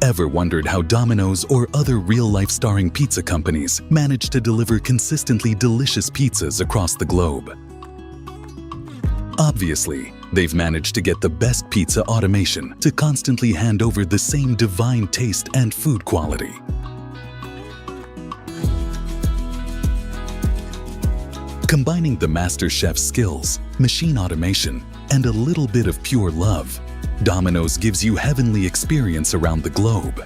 Ever wondered how Domino's or other real-life starring pizza companies manage to deliver consistently delicious pizzas across the globe? Obviously, they've managed to get the best pizza automation to constantly hand over the same divine taste and food quality. Combining the master chef's skills, machine automation, and a little bit of pure love, Domino's gives you heavenly experience around the globe.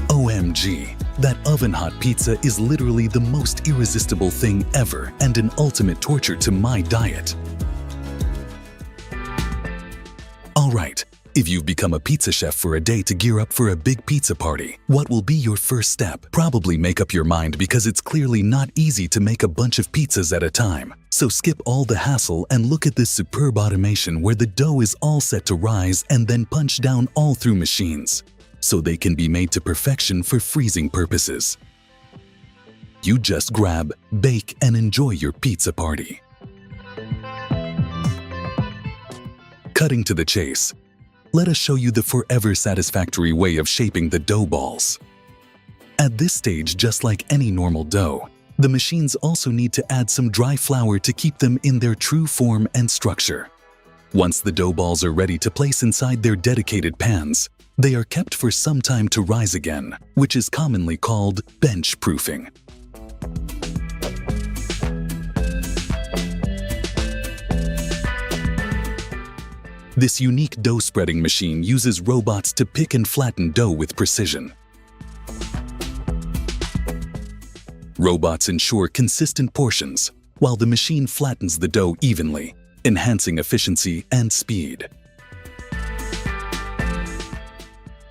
OMG, that oven-hot pizza is literally the most irresistible thing ever and an ultimate torture to my diet. Alright, if you've become a pizza chef for a day to gear up for a big pizza party, what will be your first step? Probably make up your mind because it's clearly not easy to make a bunch of pizzas at a time. So skip all the hassle and look at this superb automation where the dough is all set to rise and then punch down all through machines, so they can be made to perfection for freezing purposes. You just grab, bake, and enjoy your pizza party. Cutting to the chase, let us show you the forever satisfactory way of shaping the dough balls. At this stage, just like any normal dough, the machines also need to add some dry flour to keep them in their true form and structure. Once the dough balls are ready to place inside their dedicated pans, they are kept for some time to rise again, which is commonly called bench proofing. This unique dough spreading machine uses robots to pick and flatten dough with precision. Robots ensure consistent portions, while the machine flattens the dough evenly, enhancing efficiency and speed.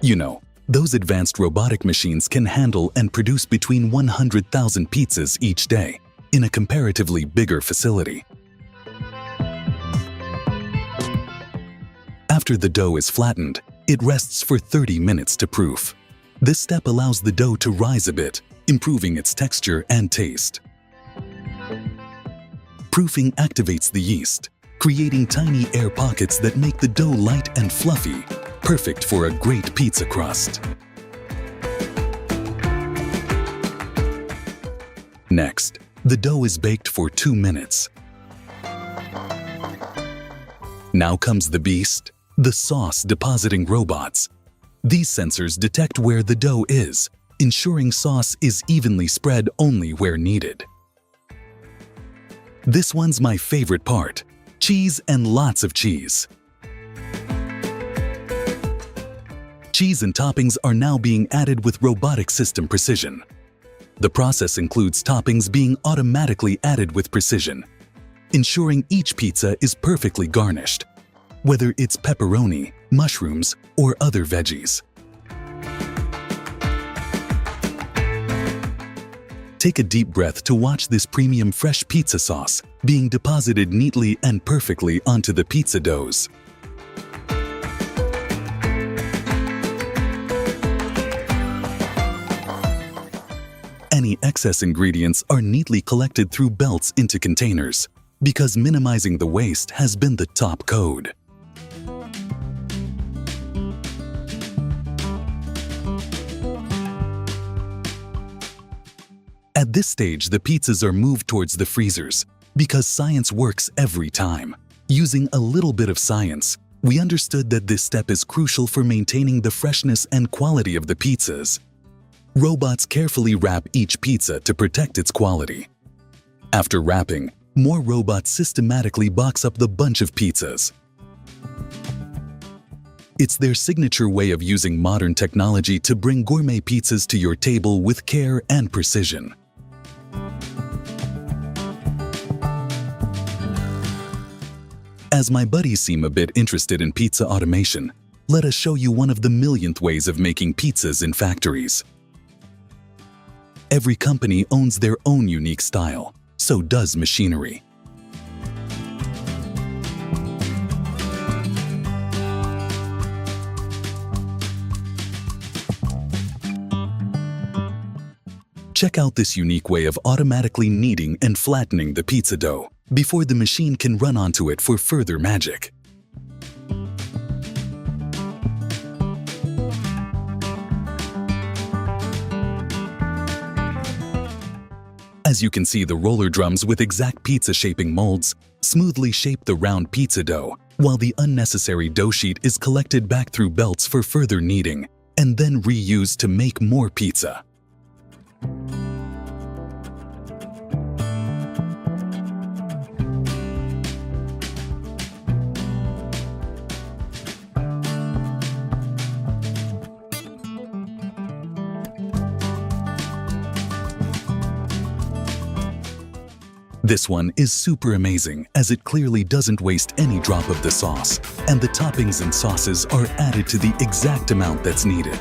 You know, those advanced robotic machines can handle and produce between 100,000 pizzas each day in a comparatively bigger facility. After the dough is flattened, it rests for 30 minutes to proof. This step allows the dough to rise a bit, improving its texture and taste. Proofing activates the yeast, creating tiny air pockets that make the dough light and fluffy, perfect for a great pizza crust. Next, the dough is baked for 2 minutes. Now comes the beast, the sauce depositing robots. These sensors detect where the dough is, ensuring sauce is evenly spread only where needed. This one's my favorite part: cheese and lots of cheese. Cheese and toppings are now being added with robotic system precision. The process includes toppings being automatically added with precision, ensuring each pizza is perfectly garnished, whether it's pepperoni, mushrooms, or other veggies. Take a deep breath to watch this premium fresh pizza sauce being deposited neatly and perfectly onto the pizza doughs. Any excess ingredients are neatly collected through belts into containers, because minimizing the waste has been the top code. At this stage, the pizzas are moved towards the freezers, because science works every time. Using a little bit of science, we understood that this step is crucial for maintaining the freshness and quality of the pizzas. Robots carefully wrap each pizza to protect its quality. After wrapping, more robots systematically box up the bunch of pizzas. It's their signature way of using modern technology to bring gourmet pizzas to your table with care and precision. As my buddies seem a bit interested in pizza automation, let us show you one of the millionth ways of making pizzas in factories. Every company owns their own unique style, so does machinery. Check out this unique way of automatically kneading and flattening the pizza dough before the machine can run onto it for further magic. As you can see, the roller drums with exact pizza shaping molds smoothly shape the round pizza dough, while the unnecessary dough sheet is collected back through belts for further kneading and then reused to make more pizza. This one is super amazing as it clearly doesn't waste any drop of the sauce, and the toppings and sauces are added to the exact amount that's needed.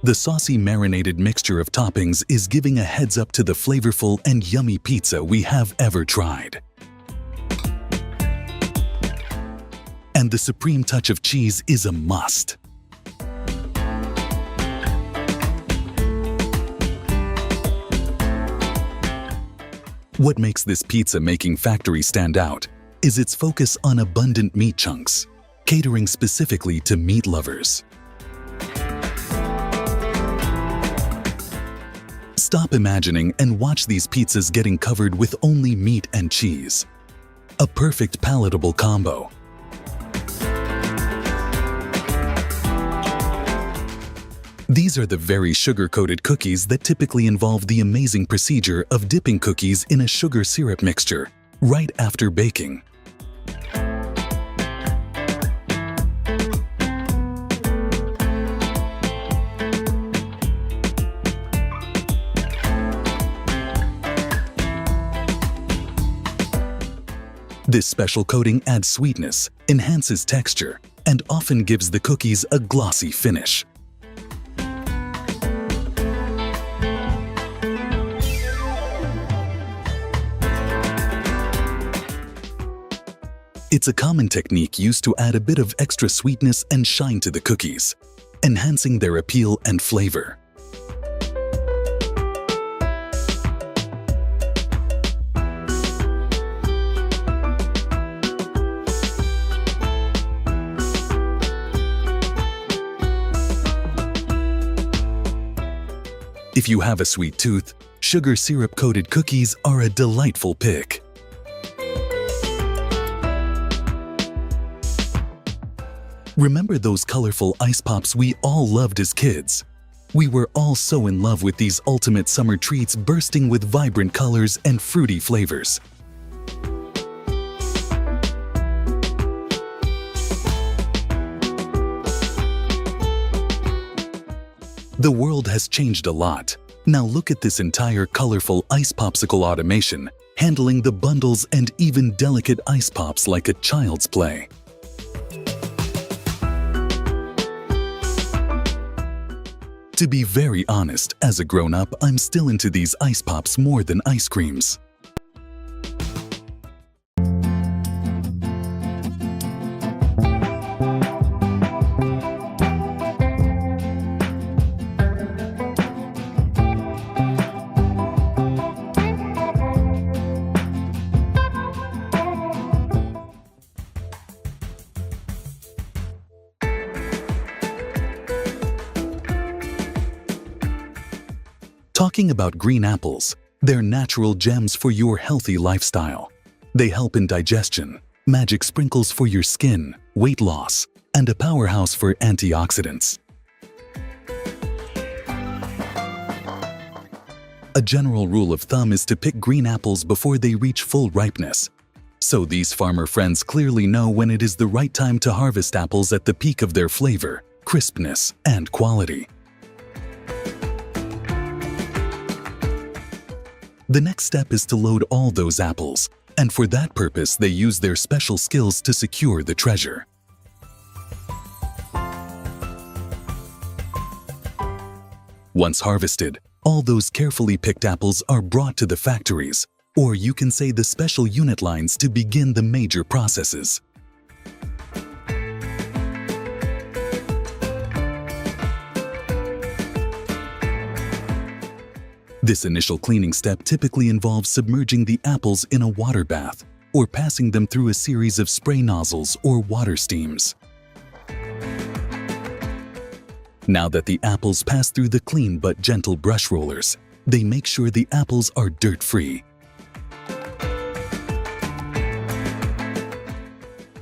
The saucy marinated mixture of toppings is giving a heads up to the flavorful and yummy pizza we have ever tried. And the supreme touch of cheese is a must. What makes this pizza-making factory stand out is its focus on abundant meat chunks, catering specifically to meat lovers. Stop imagining and watch these pizzas getting covered with only meat and cheese. A perfect palatable combo. These are the very sugar-coated cookies that typically involve the amazing procedure of dipping cookies in a sugar syrup mixture right after baking. This special coating adds sweetness, enhances texture, and often gives the cookies a glossy finish. It's a common technique used to add a bit of extra sweetness and shine to the cookies, enhancing their appeal and flavor. If you have a sweet tooth, sugar syrup-coated cookies are a delightful pick. Remember those colorful ice pops we all loved as kids? We were all so in love with these ultimate summer treats bursting with vibrant colors and fruity flavors. The world has changed a lot. Now look at this entire colorful ice popsicle automation, handling the bundles and even delicate ice pops like a child's play. To be very honest, as a grown-up, I'm still into these ice pops more than ice creams. Talking about green apples, they're natural gems for your healthy lifestyle. They help in digestion, magic sprinkles for your skin, weight loss, and a powerhouse for antioxidants. A general rule of thumb is to pick green apples before they reach full ripeness. So these farmer friends clearly know when it is the right time to harvest apples at the peak of their flavor, crispness, and quality. The next step is to load all those apples, and for that purpose they use their special skills to secure the treasure. Once harvested, all those carefully picked apples are brought to the factories, or you can say the special unit lines, to begin the major processes. This initial cleaning step typically involves submerging the apples in a water bath or passing them through a series of spray nozzles or water steams. Now that the apples pass through the clean but gentle brush rollers, they make sure the apples are dirt-free.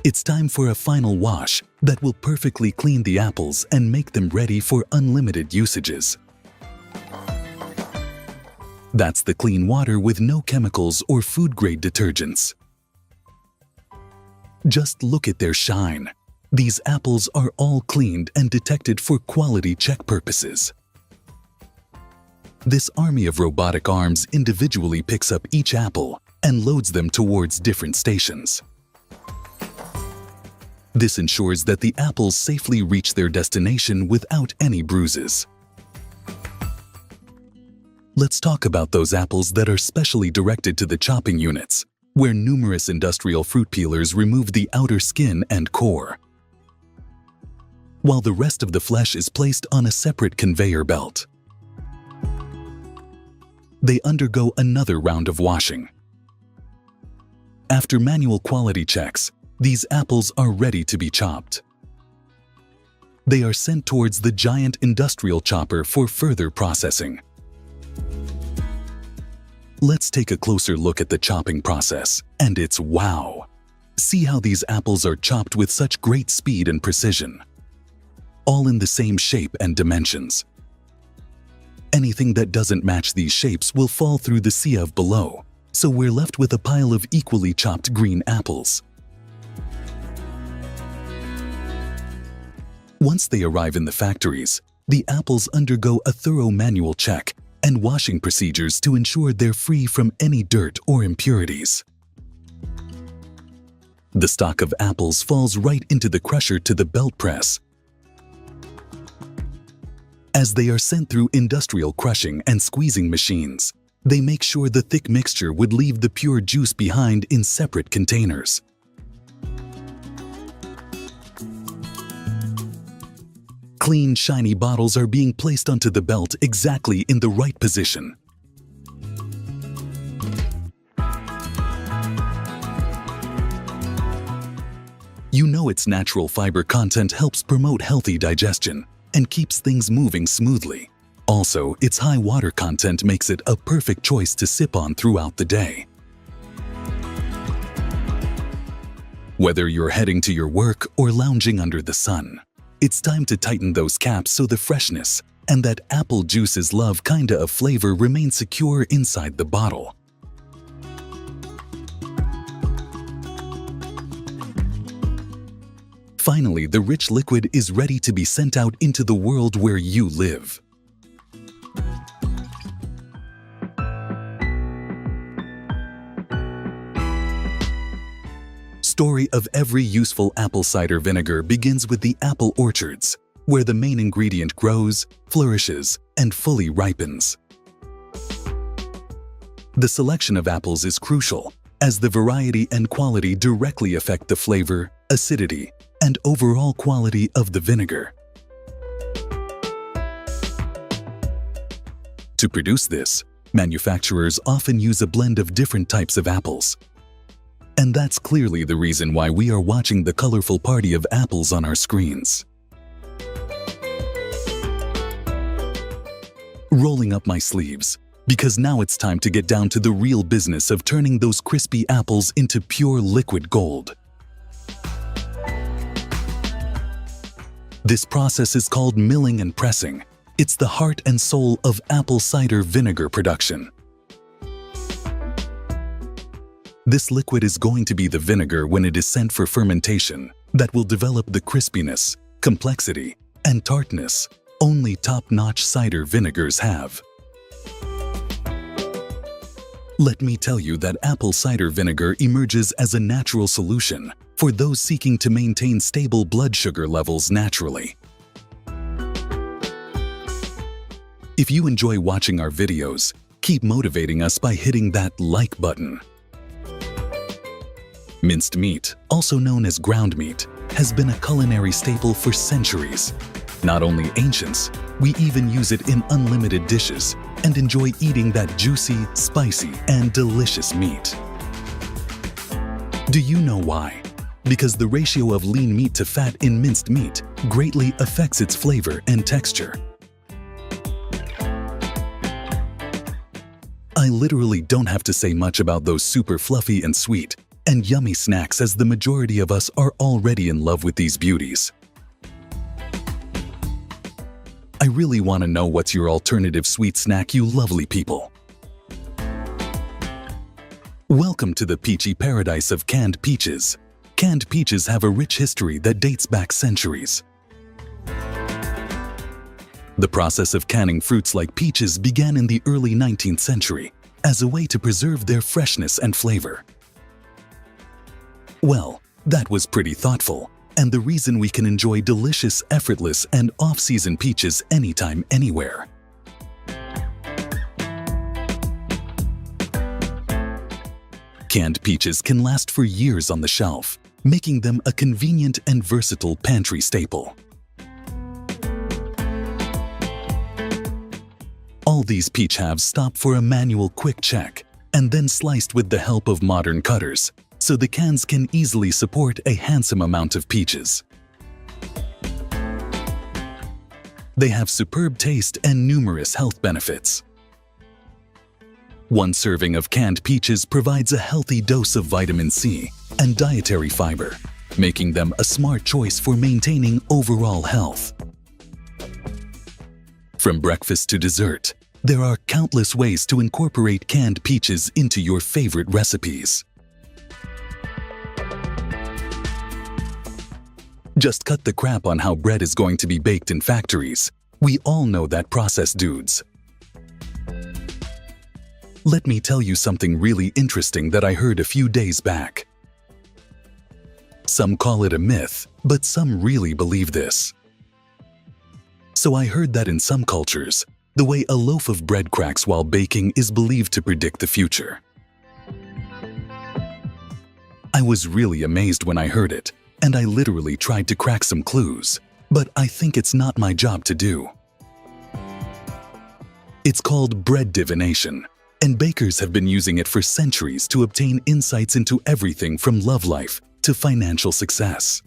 It's time for a final wash that will perfectly clean the apples and make them ready for unlimited usages. That's the clean water with no chemicals or food-grade detergents. Just look at their shine. These apples are all cleaned and detected for quality check purposes. This army of robotic arms individually picks up each apple and loads them towards different stations. This ensures that the apples safely reach their destination without any bruises. Let's talk about those apples that are specially directed to the chopping units, where numerous industrial fruit peelers remove the outer skin and core, while the rest of the flesh is placed on a separate conveyor belt. They undergo another round of washing. After manual quality checks, these apples are ready to be chopped. They are sent towards the giant industrial chopper for further processing. Let's take a closer look at the chopping process, and it's wow! See how these apples are chopped with such great speed and precision, all in the same shape and dimensions. Anything that doesn't match these shapes will fall through the sieve below, so we're left with a pile of equally chopped green apples. Once they arrive in the factories, the apples undergo a thorough manual check and washing procedures to ensure they're free from any dirt or impurities. The stalk of apples falls right into the crusher to the belt press. As they are sent through industrial crushing and squeezing machines, they make sure the thick mixture would leave the pure juice behind in separate containers. Clean, shiny bottles are being placed onto the belt exactly in the right position. You know its natural fiber content helps promote healthy digestion and keeps things moving smoothly. Also, its high water content makes it a perfect choice to sip on throughout the day. Whether you're heading to your work or lounging under the sun, it's time to tighten those caps so the freshness and that apple juice's love kinda of flavor remain secure inside the bottle. Finally, the rich liquid is ready to be sent out into the world where you live. Story of every useful apple cider vinegar begins with the apple orchards, where the main ingredient grows, flourishes, and fully ripens. The selection of apples is crucial, as the variety and quality directly affect the flavor, acidity, and overall quality of the vinegar. To produce this, manufacturers often use a blend of different types of apples. And that's clearly the reason why we are watching the colorful party of apples on our screens. Rolling up my sleeves, because now it's time to get down to the real business of turning those crispy apples into pure liquid gold. This process is called milling and pressing. It's the heart and soul of apple cider vinegar production. This liquid is going to be the vinegar when it is sent for fermentation that will develop the crispiness, complexity, and tartness only top-notch cider vinegars have. Let me tell you that apple cider vinegar emerges as a natural solution for those seeking to maintain stable blood sugar levels naturally. If you enjoy watching our videos, keep motivating us by hitting that like button. Minced meat, also known as ground meat, has been a culinary staple for centuries. Not only ancients, we even use it in unlimited dishes, and enjoy eating that juicy, spicy, and delicious meat. Do you know why? Because the ratio of lean meat to fat in minced meat greatly affects its flavor and texture. I literally don't have to say much about those super fluffy and sweet and yummy snacks, as the majority of us are already in love with these beauties. I really want to know what's your alternative sweet snack, you lovely people. Welcome to the peachy paradise of canned peaches. Canned peaches have a rich history that dates back centuries. The process of canning fruits like peaches began in the early 19th century as a way to preserve their freshness and flavor. Well, that was pretty thoughtful, and the reason we can enjoy delicious, effortless, and off-season peaches anytime, anywhere. Canned peaches can last for years on the shelf, making them a convenient and versatile pantry staple. All these peach halves stop for a manual quick check and then sliced with the help of modern cutters, so the cans can easily support a handsome amount of peaches. They have superb taste and numerous health benefits. One serving of canned peaches provides a healthy dose of vitamin C and dietary fiber, making them a smart choice for maintaining overall health. From breakfast to dessert, there are countless ways to incorporate canned peaches into your favorite recipes. Just cut the crap on how bread is going to be baked in factories. We all know that process, dudes. Let me tell you something really interesting that I heard a few days back. Some call it a myth, but some really believe this. So I heard that in some cultures, the way a loaf of bread cracks while baking is believed to predict the future. I was really amazed when I heard it, and I literally tried to crack some clues, but I think it's not my job to do. It's called bread divination, and bakers have been using it for centuries to obtain insights into everything from love life to financial success.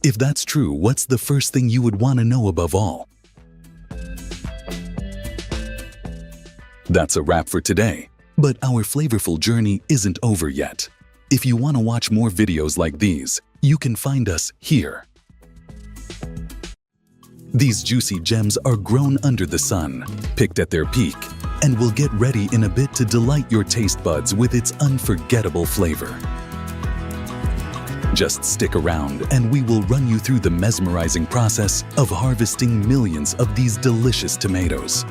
If that's true, what's the first thing you would want to know above all? That's a wrap for today, but our flavorful journey isn't over yet. If you want to watch more videos like these, you can find us here. These juicy gems are grown under the sun, picked at their peak, and will get ready in a bit to delight your taste buds with its unforgettable flavor. Just stick around and we will run you through the mesmerizing process of harvesting millions of these delicious tomatoes.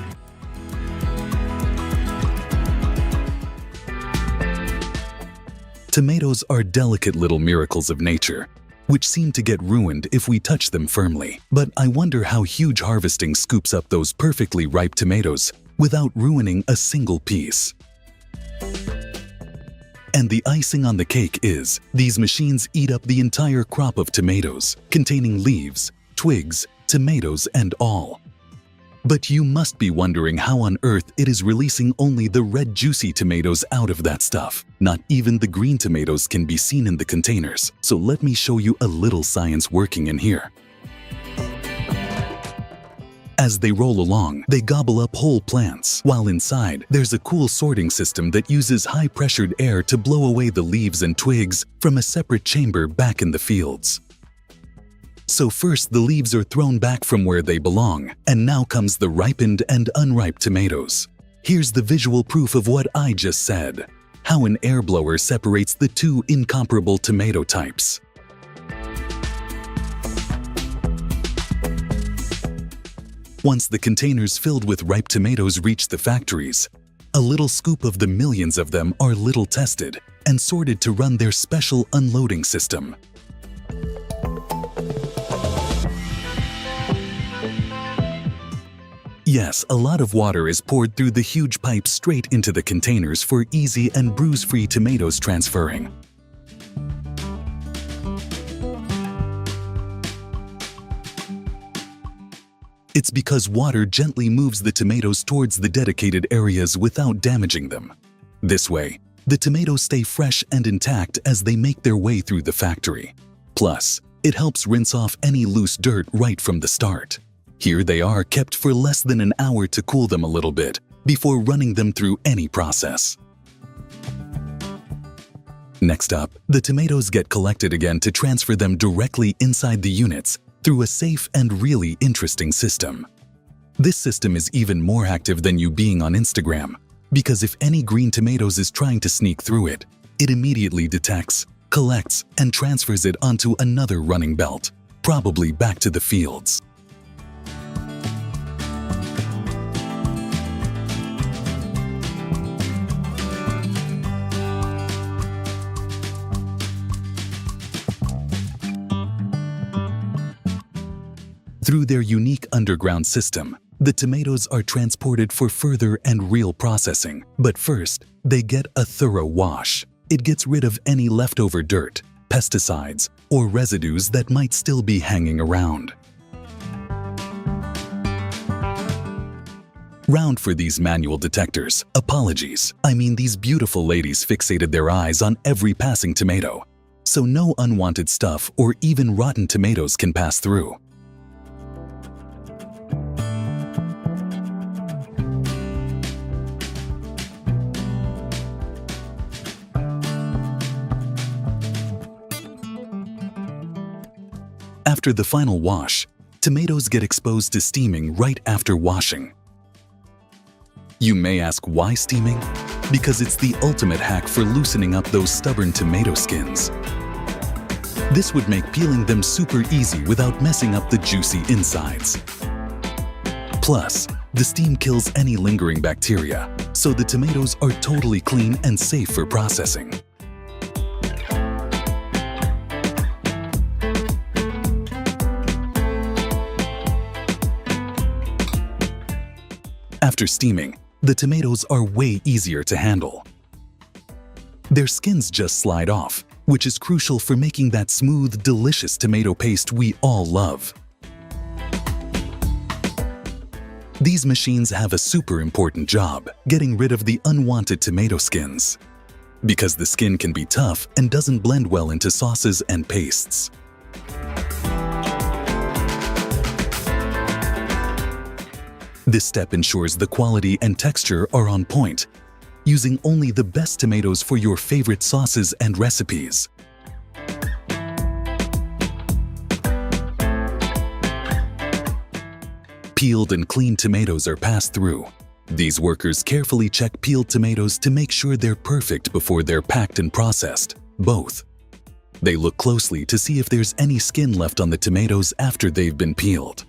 Tomatoes are delicate little miracles of nature, which seem to get ruined if we touch them firmly. But I wonder how huge harvesting scoops up those perfectly ripe tomatoes without ruining a single piece. And the icing on the cake is, these machines eat up the entire crop of tomatoes, containing leaves, twigs, tomatoes, and all. But you must be wondering how on earth it is releasing only the red juicy tomatoes out of that stuff. Not even the green tomatoes can be seen in the containers, so let me show you a little science working in here. As they roll along, they gobble up whole plants, while inside there's a cool sorting system that uses high-pressured air to blow away the leaves and twigs from a separate chamber back in the fields. So first the leaves are thrown back from where they belong, and now comes the ripened and unripe tomatoes. Here's the visual proof of what I just said, how an air blower separates the two incomparable tomato types. Once the containers filled with ripe tomatoes reach the factories, a little scoop of the millions of them are little tested and sorted to run their special unloading system. Yes, a lot of water is poured through the huge pipe straight into the containers for easy and bruise-free tomatoes transferring. It's because water gently moves the tomatoes towards the dedicated areas without damaging them. This way, the tomatoes stay fresh and intact as they make their way through the factory. Plus, it helps rinse off any loose dirt right from the start. Here they are kept for less than an hour to cool them a little bit before running them through any process. Next up, the tomatoes get collected again to transfer them directly inside the units through a safe and really interesting system. This system is even more active than you being on Instagram, because if any green tomatoes is trying to sneak through it, it immediately detects, collects, and transfers it onto another running belt, probably back to the fields. Through their unique underground system, the tomatoes are transported for further and real processing. But first, they get a thorough wash. It gets rid of any leftover dirt, pesticides, or residues that might still be hanging around. Round for these manual detectors. Apologies. I mean, these beautiful ladies fixated their eyes on every passing tomato, so no unwanted stuff or even rotten tomatoes can pass through. After the final wash, tomatoes get exposed to steaming right after washing. You may ask why steaming? Because it's the ultimate hack for loosening up those stubborn tomato skins. This would make peeling them super easy without messing up the juicy insides. Plus, the steam kills any lingering bacteria, so the tomatoes are totally clean and safe for processing. After steaming, the tomatoes are way easier to handle. Their skins just slide off, which is crucial for making that smooth, delicious tomato paste we all love. These machines have a super important job, getting rid of the unwanted tomato skins, because the skin can be tough and doesn't blend well into sauces and pastes. This step ensures the quality and texture are on point, using only the best tomatoes for your favorite sauces and recipes. Peeled and cleaned tomatoes are passed through. These workers carefully check peeled tomatoes to make sure they're perfect before they're packed and processed, both. They look closely to see if there's any skin left on the tomatoes after they've been peeled.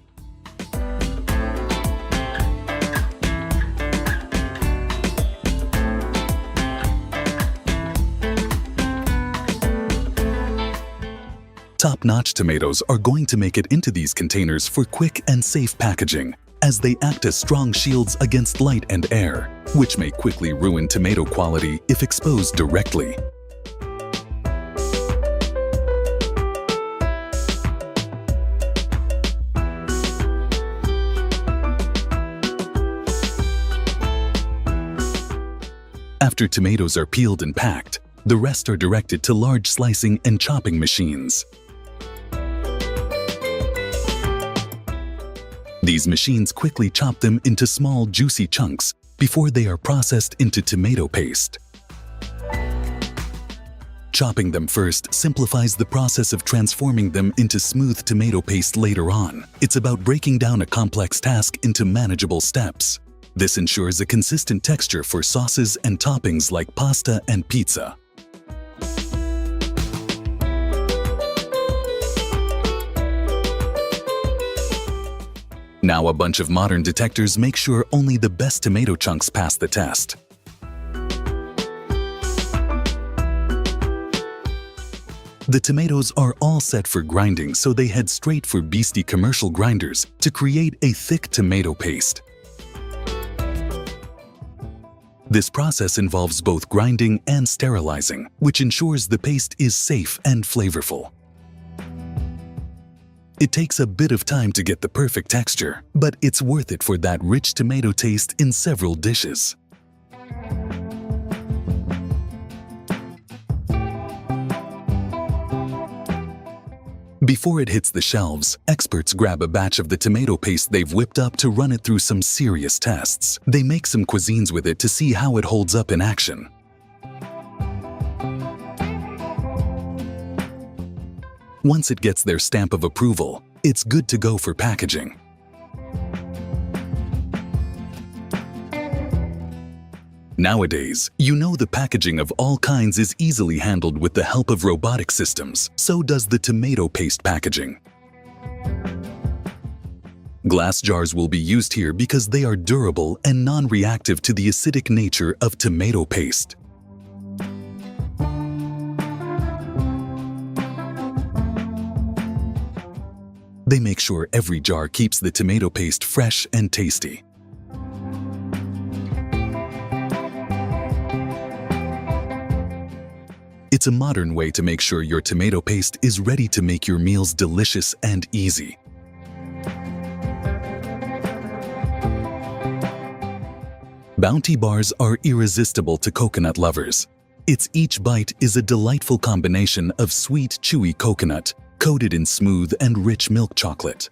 Top-notch tomatoes are going to make it into these containers for quick and safe packaging, as they act as strong shields against light and air, which may quickly ruin tomato quality if exposed directly. After tomatoes are peeled and packed, the rest are directed to large slicing and chopping machines. These machines quickly chop them into small, juicy chunks before they are processed into tomato paste. Chopping them first simplifies the process of transforming them into smooth tomato paste later on. It's about breaking down a complex task into manageable steps. This ensures a consistent texture for sauces and toppings like pasta and pizza. Now a bunch of modern detectors make sure only the best tomato chunks pass the test. The tomatoes are all set for grinding, so they head straight for beastly commercial grinders to create a thick tomato paste. This process involves both grinding and sterilizing, which ensures the paste is safe and flavorful. It takes a bit of time to get the perfect texture, but it's worth it for that rich tomato taste in several dishes. Before it hits the shelves, experts grab a batch of the tomato paste they've whipped up to run it through some serious tests. They make some cuisines with it to see how it holds up in action. Once it gets their stamp of approval, it's good to go for packaging. Nowadays, you know the packaging of all kinds is easily handled with the help of robotic systems. So does the tomato paste packaging. Glass jars will be used here because they are durable and non-reactive to the acidic nature of tomato paste. They make sure every jar keeps the tomato paste fresh and tasty. It's a modern way to make sure your tomato paste is ready to make your meals delicious and easy. Bounty bars are irresistible to coconut lovers. Each bite is a delightful combination of sweet, chewy coconut coated in smooth and rich milk chocolate.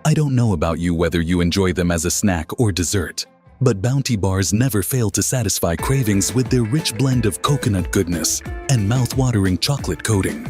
I don't know about you whether you enjoy them as a snack or dessert, but Bounty bars never fail to satisfy cravings with their rich blend of coconut goodness and mouth-watering chocolate coating.